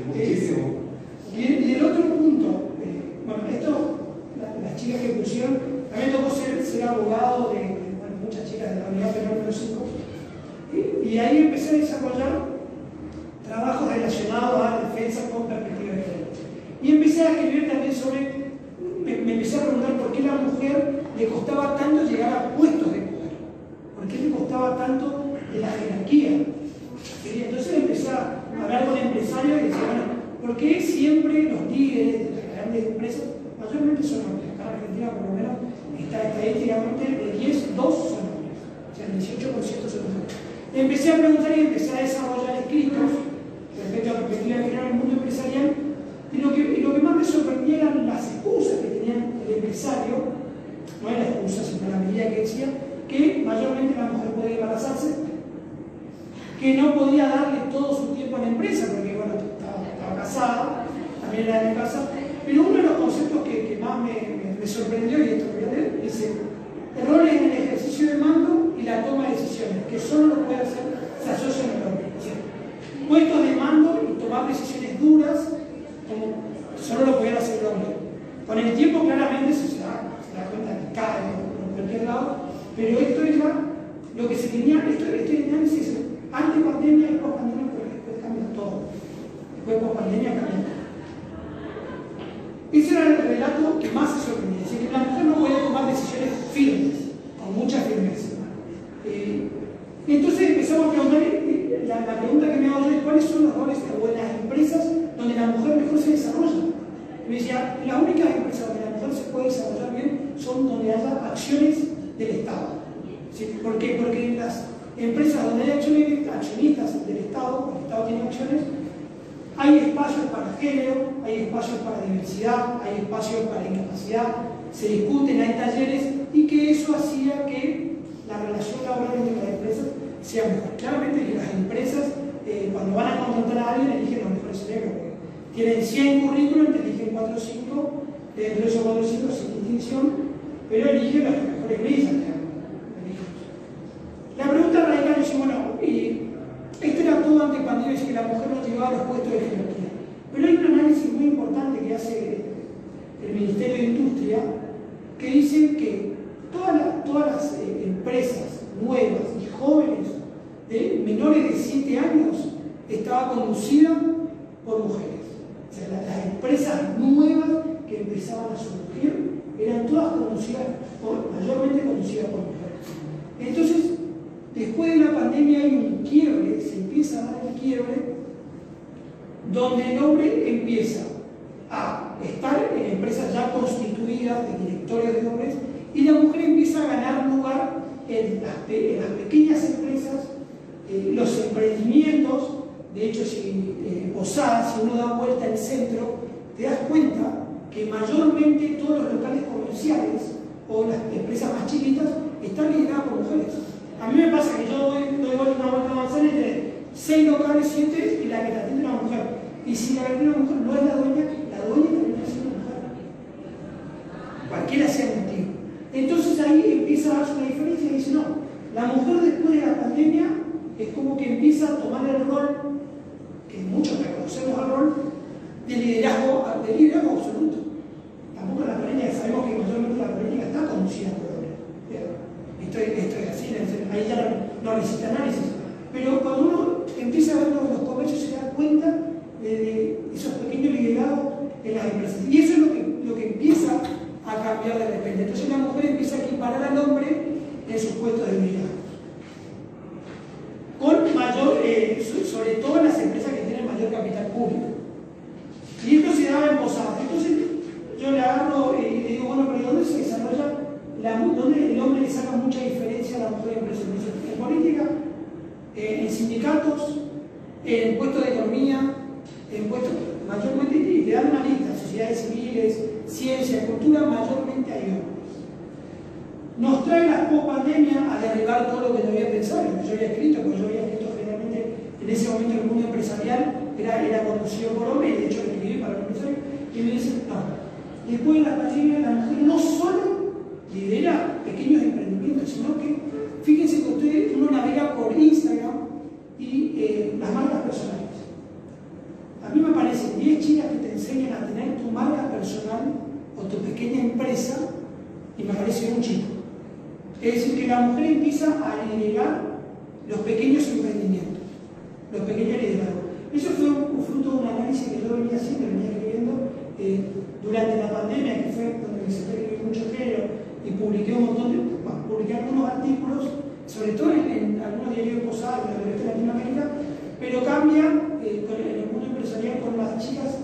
Muchísimo. Y el otro punto, bueno, esto, las chicas que pusieron, a mí me tocó ser abogado de muchas chicas de la unidad penal número 5, y ahí empecé a desarrollar trabajos relacionados a la defensa con perspectiva de género. Y empecé a escribir también sobre, me empecé a preguntar por qué a la mujer le costaba tanto llegar a puestos de poder, por qué le costaba tanto de la jerarquía. Y entonces empecé a hablar con empresarios y decía, bueno, ¿por qué siempre los líderes de las grandes empresas, mayormente son hombres? Acá en Argentina por lo menos está estadísticamente de 10, 2 son hombres, o sea, el 18% son hombres. Empecé a preguntar y empecé a desarrollar escritos respecto a la perspectiva de género en el mundo empresarial, y lo que más me sorprendía eran las excusas que tenían el empresario, no era excusa, sino la medida que decía que mayormente la mujer podía embarazarse, que no podía darle todo su tiempo a la empresa, porque bueno, estaba casada, también era de casa, pero uno de los conceptos que más me sorprendió, y esto lo voy a leer, dice, errores en el ejercicio de mando y la toma de decisiones, que solo lo puede hacer, se asocian al hombre. Puestos de mando y tomar decisiones duras, como solo lo puede hacer el hombre. Con el tiempo claramente se da cuenta que cae por cualquier lado, pero esto era lo que se tenía, este análisis antes pandemia y post pandemia, porque después cambia todo. Después post pandemia cambia todo. Ese era el relato que más se sorprendía, es decir, que la mujer no podía tomar decisiones firmes, con mucha firmeza. Entonces empezamos a preguntar, la pregunta que me hago yo es cuáles son los roles o en las empresas donde la mujer mejor se desarrolla. Y me decía, las únicas empresas donde la mujer se puede desarrollar bien son donde haya acciones del Estado. ¿Sí? ¿Por qué? Porque en las empresas donde hay accionistas del Estado, el Estado tiene acciones, hay espacios para género, hay espacios para diversidad, hay espacios para incapacidad, se discuten, hay talleres, y que eso hacía que la relación laboral entre las empresas sea mejor. Claramente que las empresas, cuando van a contratar a alguien, eligen los mejores cerebros. Tienen 100 currículums, te eligen 4 o 5, dentro de esos 4 o 5 sin distinción, pero eligen las mejores brillas. La pregunta radical es, bueno, esto era todo ante pandemia, es que la mujer no llegaba a los puestos de jerarquía. Pero hay un análisis muy importante que hace el Ministerio de Industria, que dice que todas las empresas nuevas y jóvenes de menores de 7 años estaban conducidas por mujeres. O sea, las empresas nuevas que empezaban a surgir eran todas mayormente conducidas por mujeres. Entonces, después de la pandemia hay un quiebre, se empieza a dar un quiebre, donde el hombre empieza a estar en empresas ya constituidas de directorios de hombres, y la mujer empieza a ganar lugar en las pequeñas empresas, los emprendimientos. De hecho, si uno da vuelta al centro, te das cuenta que mayormente todos los locales comerciales o las empresas más chiquitas están lideradas por mujeres. A mí me pasa que yo doy una vuelta a manzana y tenés 6 locales, 7, y la que te atiende una mujer. Y si la que atiende una mujer no es la dueña también es una mujer. Cualquiera sea el motivo. Entonces ahí empieza a darse una diferencia y dice, no, la mujer después de la pandemia es como que empieza a tomar el rol, que muchos reconocemos el rol, de liderazgo absoluto. Tampoco la política, sabemos que mayormente la política está conducida por hombres. Esto es así, ahí ya no necesita análisis. Pero cuando uno empieza a ver los comercios se da cuenta de esos pequeños liderazgos en las empresas. Y eso es lo que empieza a cambiar de repente. Entonces la mujer empieza a equiparar al hombre en sus puestos de liderazgo. Con mayor, sobre todo en las empresas que tienen mayor capital público. Y esto se daba en posadas. Entonces yo le agarro y le digo, bueno, pero ¿dónde se desarrolla? ¿Dónde el hombre le saca mucha diferencia a la mujer en empresas? En política, en sindicatos, en puestos de economía, en puestos mayormente, y te dan una lista, sociedades civiles, ciencia, cultura, mayormente hay hombres. Nos trae la post-pandemia a derribar todo lo que yo había pensado, lo que yo había escrito, porque yo había escrito generalmente en ese momento el mundo empresarial era conducido por hombres, y de hecho lo escribí para los empresarios, Y me dicen, no. Después de la pandemia, la mujer no solo lidera pequeños emprendimientos, sino que, fíjense que ustedes, uno navega por Instagram y las marcas personales. A mí me parecen 10 chicas que te enseñan a tener tu marca personal o tu pequeña empresa, y me parece un chico. Es decir, que la mujer empieza a liderar los pequeños emprendimientos, los pequeños liderazgos. Eso fue un fruto de un análisis que yo venía haciendo, venía escribiendo durante la pandemia, que fue donde me senté a escribir mucho género, y publiqué publiqué algunos artículos, sobre todo en algunos diarios de Posada, en la revista de Latinoamérica, pero cambia en el mundo empresarial con las chicas,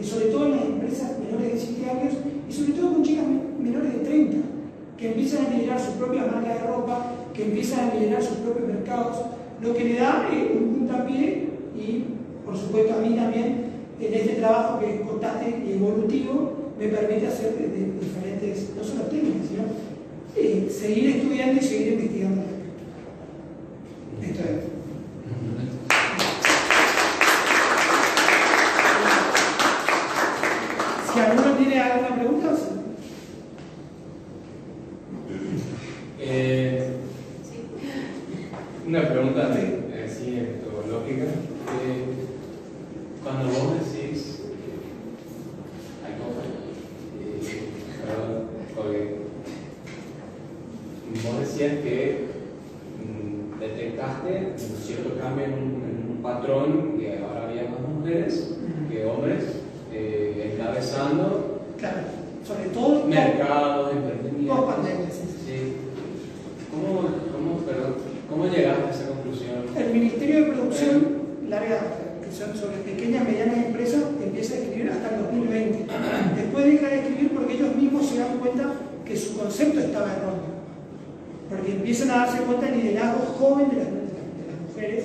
sobre todo en las empresas menores de 7 años, y sobre todo con chicas menores de 30, que empiezan a liderar su propia marca de ropa, que empiezan a liderar sus propios mercados, lo que le da un puntapié y, por supuesto, a mí también, en este trabajo que contaste y evolutivo, me permite hacer de diferentes, no solo técnicas, sino seguir estudiando y seguir investigando al respecto. Esto es. Si alguno tiene alguna pregunta, sí. Una pregunta así metodológica. Cuando vos decís, perdón, porque vos decías que detectaste un cierto cambio en un patrón, que ahora había más mujeres que hombres encabezando, claro, sobre todo mercados, emprendimientos. Todas pandemias. Sí. ¿Cómo llegaste a esa conclusión? El Ministerio de Producción, larga, que son sobre pequeñas y medianas empresas, empieza a escribir hasta el 2020. Después deja de escribir porque ellos mismos se dan cuenta que su concepto estaba erróneo. Porque empiezan a darse cuenta del liderazgo joven de las mujeres,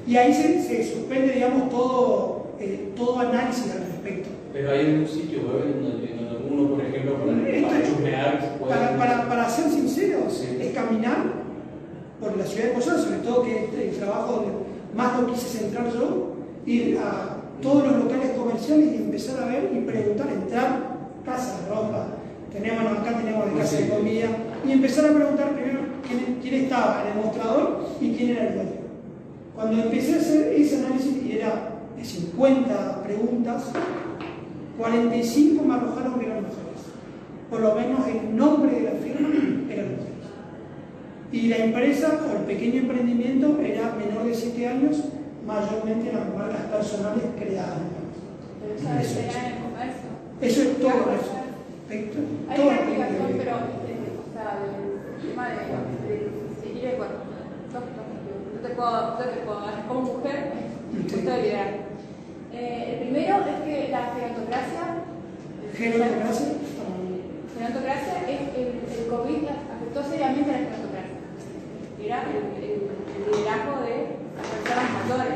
y ahí se suspende, digamos, todo análisis al respecto. Pero hay un sitio web en donde uno, por ejemplo, para chusmear, para ser sinceros, sí, es caminar por la ciudad de Posadas, sobre todo que el trabajo donde más lo quise centrar yo, ir a todos los locales comerciales y empezar a ver y preguntar, entrar, casa de ropa, acá tenemos de casa de comida, y empezar a preguntar primero quién estaba en el mostrador y quién era el dueño. Cuando empecé a hacer ese análisis, y era de 50 preguntas, 45 me arrojaron que eran mujeres. Por lo menos el nombre de la firma era mujeres. Y la empresa o el pequeño emprendimiento era menor de 7 años, mayormente las marcas personales creadas. Pero eso era en el comercio. Eso es todo eso. Hay una aplicación, pero o sea, el tema de seguir el cuerpo. Yo te puedo dar como mujer, gusto de liderar. El primero es que la gerontocracia. Gerontocracia es el COVID afectó seriamente a la gerontocracia. Era el liderazgo de las personas mayores.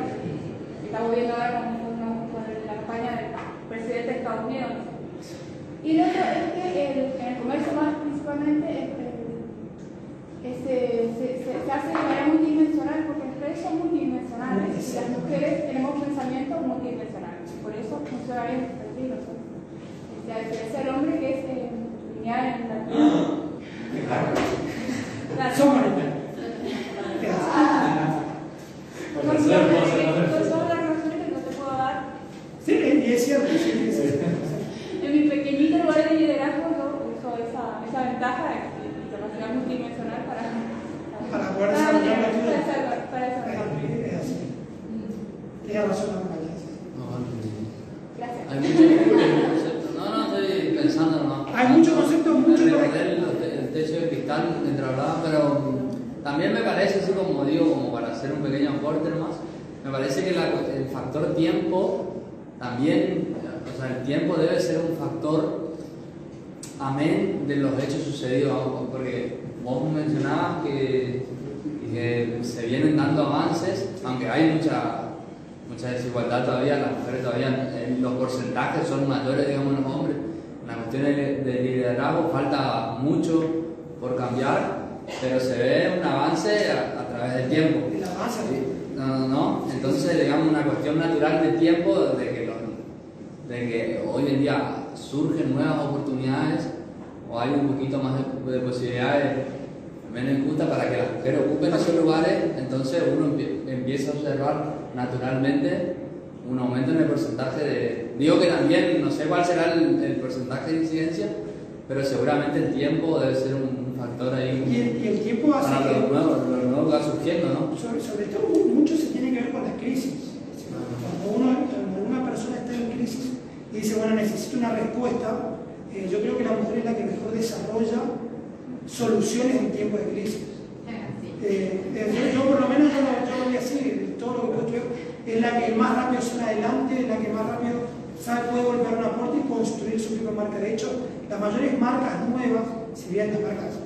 Estamos viendo ahora con la campaña del presidente de Estados Unidos. Y lo otro es que en el comercio más principalmente se hace de manera multidimensional, porque las redes son multidimensionales y las mujeres tenemos pensamientos multidimensionales. Por eso funciona bien el estilo. A diferencia del hombre que es lineal en la son las razones que no te puedo dar. Sí, y es cierto. En mi pequeñito lugar de liderazgo yo uso esa ventaja de capacidad multidimensional para poder desarrollar la tuya. Para desarrollar. Es así. Tienes razón, Gracias. Hay muchos conceptos. No, estoy pensando, no. Hay muchos conceptos, muchos. El techo de cristal mientras hablaba, pero también me parece, así como digo, como para hacer un pequeño aporte más, me parece que el factor tiempo también, o sea, el tiempo debe ser un factor amén de los hechos sucedidos, porque vos mencionabas que se vienen dando avances, aunque hay mucha desigualdad todavía, las mujeres todavía, los porcentajes son mayores, digamos, en los hombres. En la cuestión de liderazgo falta mucho por cambiar, pero se ve un avance a través del tiempo. El avance. No. Entonces, digamos, una cuestión natural de tiempo, de que de que hoy en día surgen nuevas oportunidades o hay un poquito más de posibilidades menos injustas para que las mujeres ocupen esos lugares, entonces uno empieza a observar naturalmente un aumento en el porcentaje de... Digo que también, no sé cuál será el porcentaje de incidencia, pero seguramente el tiempo debe ser un factor ahí. Y el tiempo hace para que... lo nuevo que va surgiendo, ¿no? Sobre todo, mucho se tiene que ver con las crisis. Cuando una persona está en crisis y dice, bueno, necesito una respuesta, yo creo que la mujer es la que mejor desarrolla soluciones en tiempos de crisis. Yo por lo menos yo lo voy a decir, todo lo que puedo estudiar, es la que más rápido sale adelante, es la que más rápido puede golpear una puerta y construir su propia marca. De hecho, las mayores marcas nuevas, si bien las marcas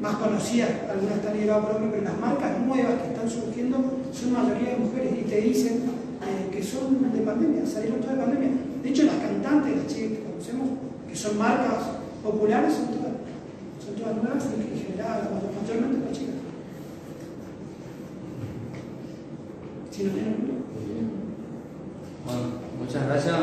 más conocidas, algunas están lideradas por hombres, pero las marcas nuevas que están surgiendo son mayoría de mujeres y te dicen que son de pandemia, salieron todas de pandemia. De hecho, las cantantes, las chicas que conocemos, que son marcas populares, son todas nuevas y generadas mayormente por chicas. Si no tienen... Bueno, muchas gracias.